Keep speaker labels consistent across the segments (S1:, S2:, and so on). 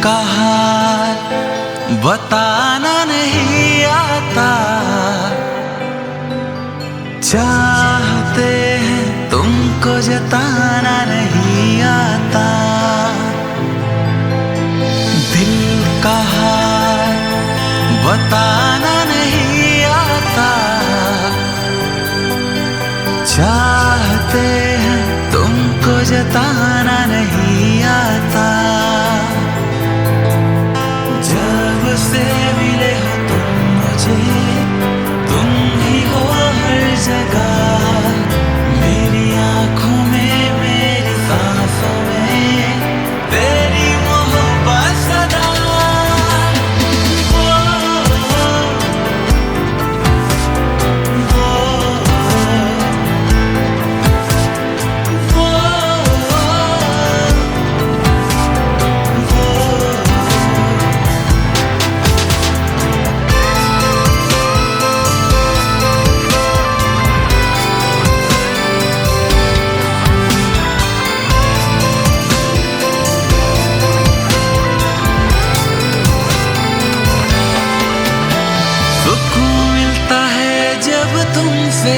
S1: का हाल बताना नहीं आता, चाहते हैं तुमको जताना नहीं आता। दिल का हाल बताना नहीं आता, चाहते हैं तुमको जताना नहीं आता। जब से मिले हो तुम मुझे, तुम ही हो हर जगह, मेरी आँखों में मेरी सांसों में तेरी मोहब्बत सदा। तुमसे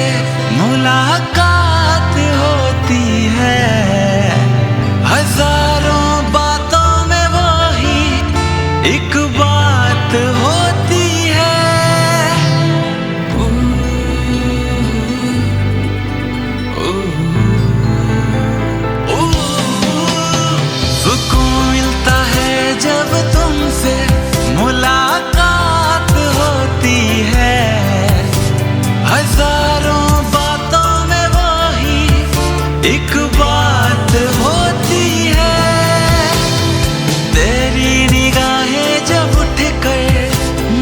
S1: मुलाकात होती है, हजारों बातों में वही एक बात होती है। सुकून मिलता है जब तुमसे मुलाकात होती है, हजारों बातों में वही एक बात होती है। तेरी निगाहें जब उठकर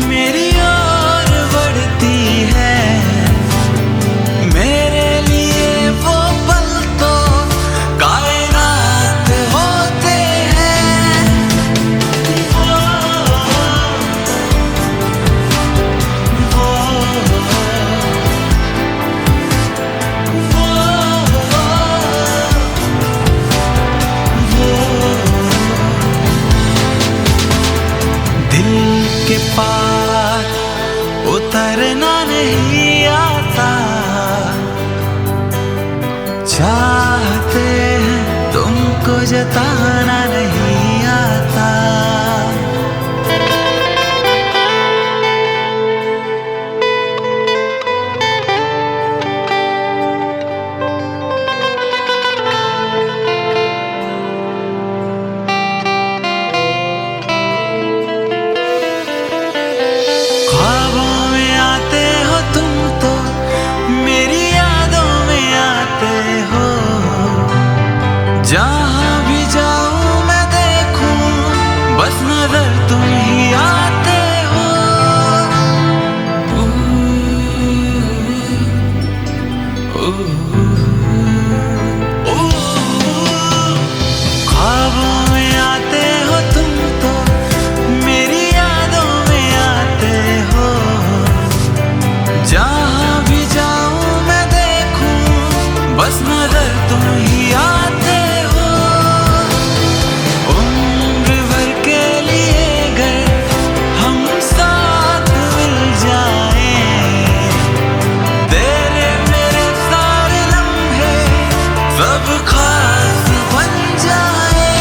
S1: मेरी ओर बढ़ती है, मेरे लिए वो पल तो कायनात होते हैं। के पार उतरना नहीं आता, चाहते हैं तुमको जताना नहीं आता। जहाँ भी जाऊँ मैं देखूँ, बस नजर तुम ही आते हो। ख्वाबों में आते हो तुम तो, मेरी यादों में आते हो। जहाँ भी जाऊँ मैं देखूँ, बस नजर तुम ही आते हो। सब खास बन जाए,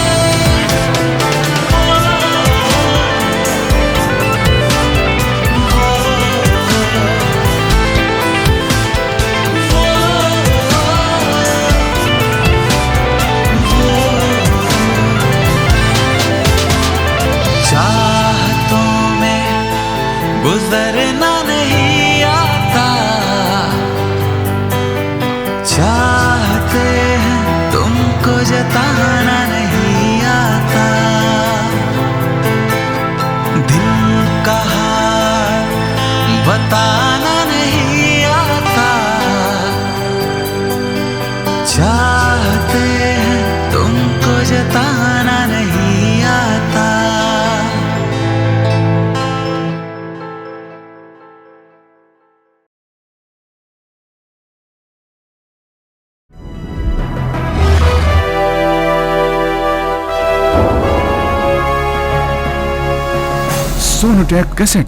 S2: सोनोटेक कैसेट।